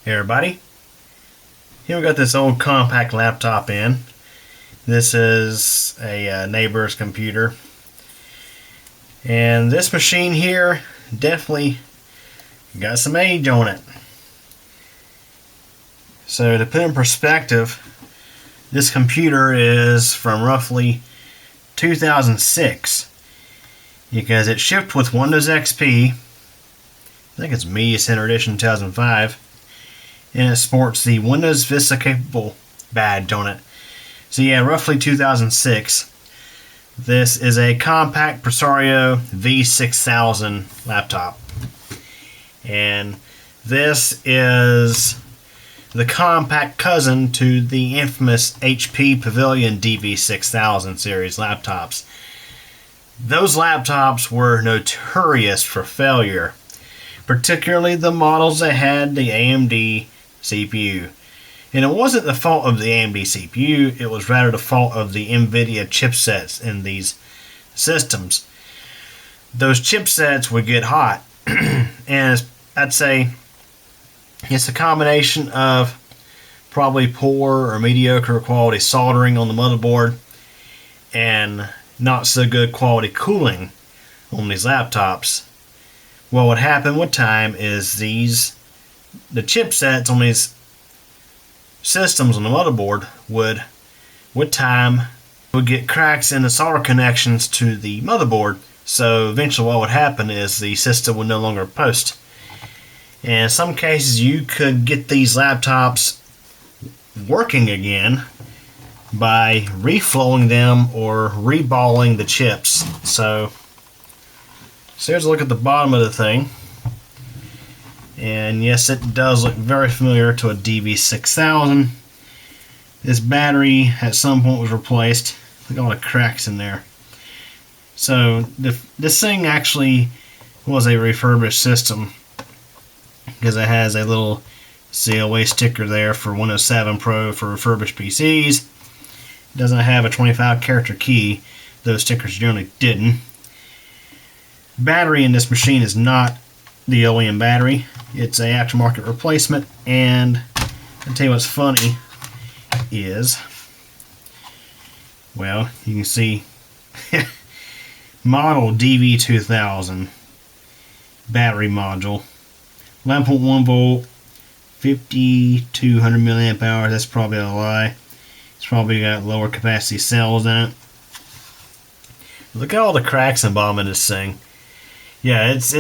Hey everybody, here we got this old Compaq laptop in. This is a neighbor's computer, and this machine here definitely got some age on it. So to put in perspective, this computer is from roughly 2006 because it shipped with Windows XP. I think it's Me Center Edition 2005. And it sports the Windows Vista capable badge on it. So yeah, roughly 2006. This is a Compaq Presario V6000 laptop. And this is the compact cousin to the infamous HP Pavilion DV6000 series laptops. Those laptops were notorious for failure, particularly the models that had the AMD CPU. And it wasn't the fault of the AMD CPU, it was rather the fault of the NVIDIA chipsets in these systems. Those chipsets would get hot, and I'd say it's a combination of probably poor or mediocre quality soldering on the motherboard and not so good quality cooling on these laptops. What would happen with time is the chipsets on these systems on the motherboard would, with time, would get cracks in the solder connections to the motherboard. So eventually what would happen is the system would no longer post. And in some cases you could get these laptops working again by reflowing them or reballing the chips. So here's a look at the bottom of the thing. And yes, it does look very familiar to a DV6000. This battery at some point was replaced. Look at all the cracks in there. So this thing actually was a refurbished system because it has a little COA sticker there for Windows 7 Pro for refurbished PCs. It doesn't have a 25 character key. Those stickers generally didn't. Battery in this machine is not the OEM battery. It's a aftermarket replacement, and I'll tell you what's funny is, well, you can see model DV2000 battery module, 11.1 volt, 5200 milliamp hours. That's probably a lie. It's probably got lower capacity cells in it. Look at all the cracks in the bottom of this thing. Yeah, it's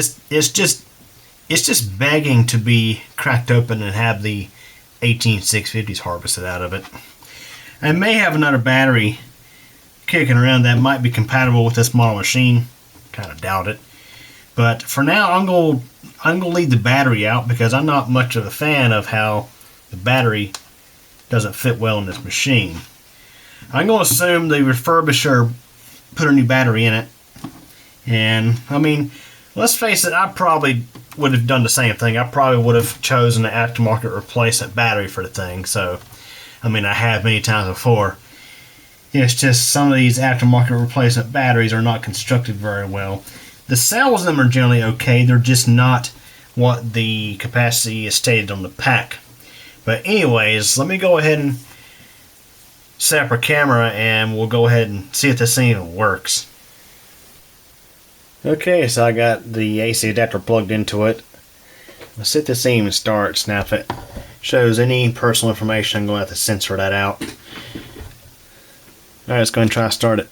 just begging to be cracked open and have the 18650s harvested out of it. I may have another battery kicking around that might be compatible with this model machine. Kind of doubt it. But for now, I'm gonna leave the battery out because I'm not much of a fan of how the battery doesn't fit well in this machine. I'm going to assume the refurbisher put a new battery in it. And, I mean, let's face it, I probably would have done the same thing. I probably would have chosen the aftermarket replacement battery for the thing. So, I mean, I have many times before. It's just some of these aftermarket replacement batteries are not constructed very well. The cells in them are generally okay. They're just not what the capacity is stated on the pack. But anyways, let me go ahead and set up our camera and we'll go ahead and see if this thing even works. Okay, so I got the AC adapter plugged into it. Let's see if this thing even starts. Now if it shows any personal information, I'm going to have to censor that out. Alright, let's go ahead and try to start it.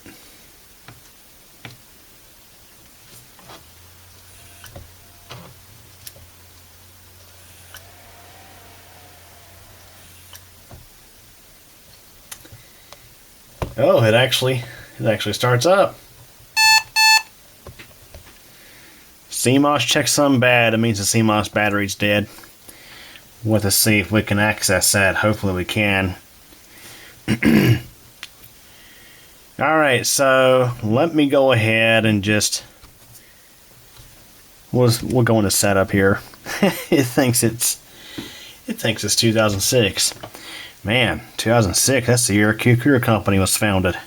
Oh, it actually starts up. CMOS check something bad. It means the CMOS battery's dead. We'll have to see if we can access that. Hopefully we can. Alright, so let me go ahead and just we'll go into setup here. It thinks it's 2006. Man, 2006, that's the year Q Company was founded.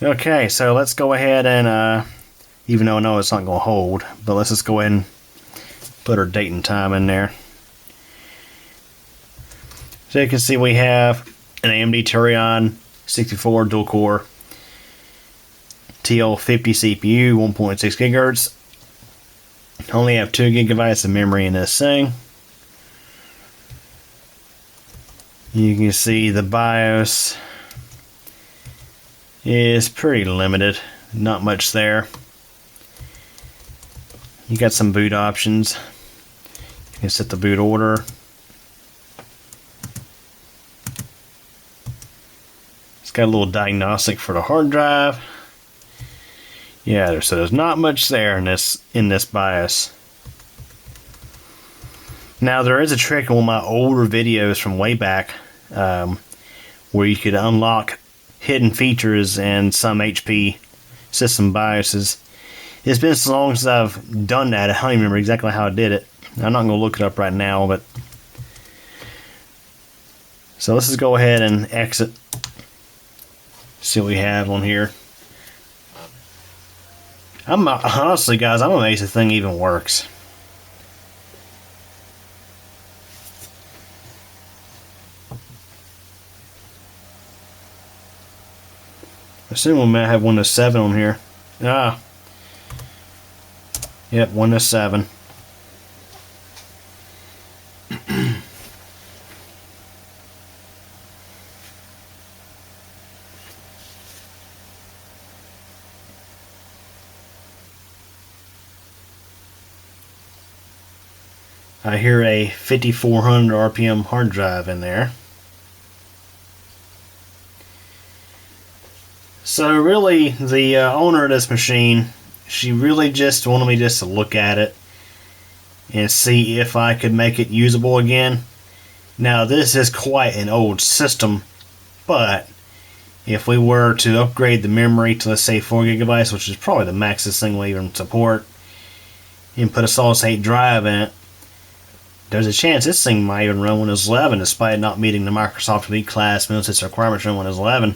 Okay, so let's go ahead and even though I know it's not going to hold, but let's just go ahead and put our date and time in there. So you can see we have an AMD Radeon 64 dual core TL50 CPU, 1.6 gigahertz. Only have 2 gigabytes of memory in this thing. You can see the BIOS is pretty limited, not much there. You got some boot options. You can set the boot order. It's got a little diagnostic for the hard drive. Yeah, so there's not much there in this BIOS. Now there is a trick in one of my older videos from way back where you could unlock hidden features in some HP system BIOSes. It's been so long since I've done that, I don't even remember exactly how I did it. I'm not going to look it up right now, but so let's just go ahead and exit. See what we have on here. Honestly, guys, I'm amazed the thing even works. I assume we might have Windows 7 on here. Ah. Yep, Windows 7. I hear a 5400 RPM hard drive in there. So really, the owner of this machine, she really just wanted me just to look at it and see if I could make it usable again. Now this is quite an old system, but if we were to upgrade the memory to, let's say, 4 gigabytes, which is probably the max this thing will even support, and put a solid state drive in it, there's a chance this thing might even run Windows 11 despite not meeting the Microsoft Elite class Windows requirements for Windows 11.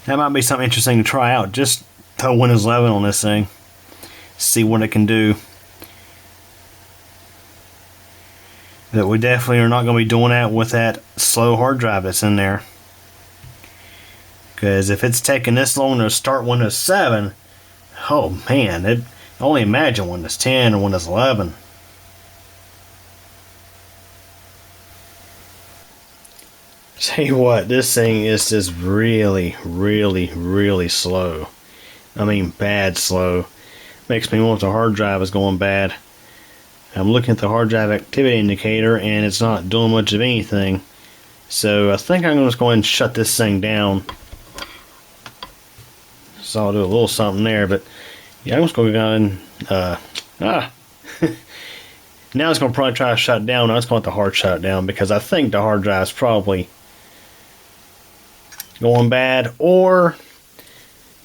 That might be something interesting to try out. Just throw Windows 11 on this thing, see what it can do. But we definitely are not going to be doing that with that slow hard drive that's in there. Because if it's taking this long to start Windows 7, oh man, only imagine Windows 10 or Windows 11. Tell you what, this thing is just really, really, really slow. I mean, bad slow. Makes me want the hard drive is going bad. I'm looking at the hard drive activity indicator and it's not doing much of anything. So I think I'm just going to shut this thing down. So I'll do a little something there, but yeah, I'm just going to go and now it's going to probably try to shut it down. I just want the hard shut it down because I think the hard drive is probably going bad, or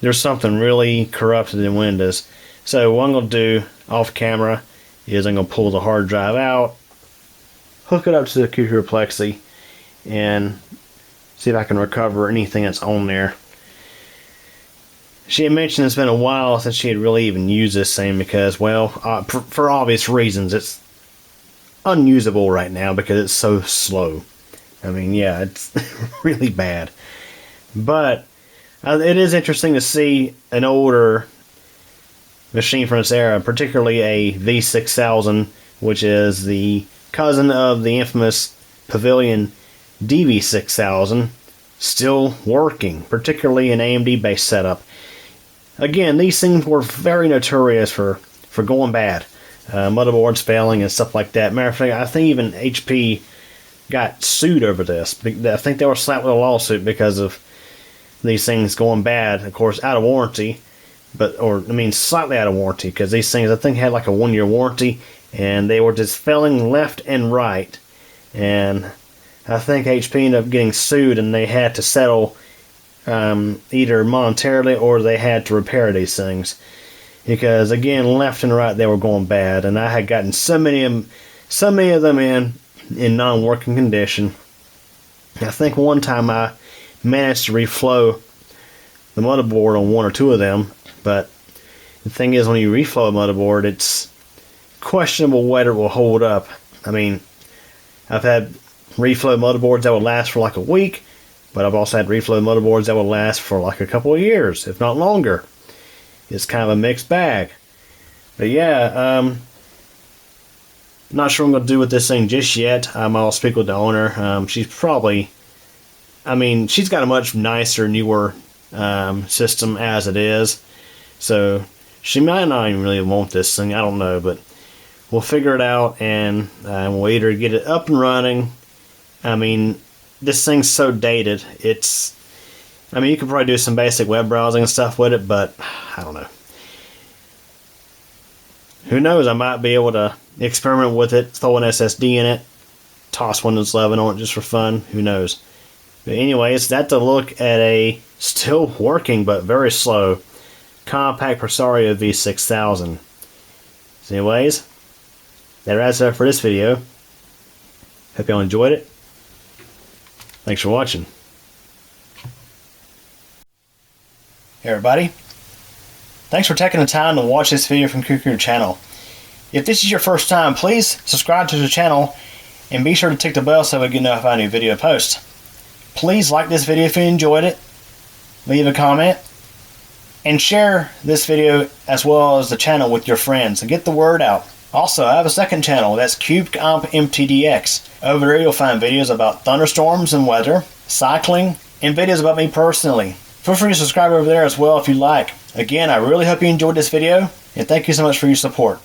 there's something really corrupted in Windows. So what I'm going to do off camera is I'm going to pull the hard drive out, hook it up to the computer Plexi, and see if I can recover anything that's on there. She had mentioned it's been a while since she had really even used this thing because, well, for obvious reasons, it's unusable right now because it's so slow. I mean, yeah, it's really bad. But it is interesting to see an older machine from this era, particularly a V6000, which is the cousin of the infamous Pavilion DV6000, still working, particularly an AMD-based setup. Again, these things were very notorious for going bad. Motherboards failing and stuff like that. Matter of fact, I think even HP got sued over this. I think they were slapped with a lawsuit because of these things going bad. Of course, out of warranty, slightly out of warranty, because these things, I think, had like a 1-year warranty, and they were just failing left and right. And I think HP ended up getting sued, and they had to settle either monetarily or they had to repair these things, because again, left and right they were going bad, and I had gotten so many of them in non-working condition. I think one time I managed to reflow the motherboard on 1 or 2 of them, but the thing is, when you reflow a motherboard, it's questionable whether it will hold up. I mean, I've had reflow motherboards that would last for like a week, but I've also had reflow motherboards that would last for like a couple of years, if not longer. It's kind of a mixed bag. But yeah, not sure what I'm going to do with this thing just yet. I'll speak with the owner. She's probably, I mean, she's got a much nicer, newer system as it is. So she might not even really want this thing. I don't know, but we'll figure it out, and we'll either get it up and running. I mean, this thing's so dated. I mean, you could probably do some basic web browsing and stuff with it, but I don't know. Who knows? I might be able to experiment with it, throw an SSD in it, toss Windows 11 on it just for fun. Who knows? But anyways, that's a look at a still working but very slow Compaq Presario V6000. So anyways, that wraps it up for this video. Hope y'all enjoyed it. Thanks for watching. Hey everybody. Thanks for taking the time to watch this video from Compaq channel. If this is your first time, please subscribe to the channel and be sure to tick the bell so we get notified when a new video post. Please like this video if you enjoyed it, leave a comment, and share this video as well as the channel with your friends and get the word out. Also, I have a second channel, that's Compaq MTDX. Over there you'll find videos about thunderstorms and weather, cycling, and videos about me personally. Feel free to subscribe over there as well if you like. Again, I really hope you enjoyed this video, and thank you so much for your support.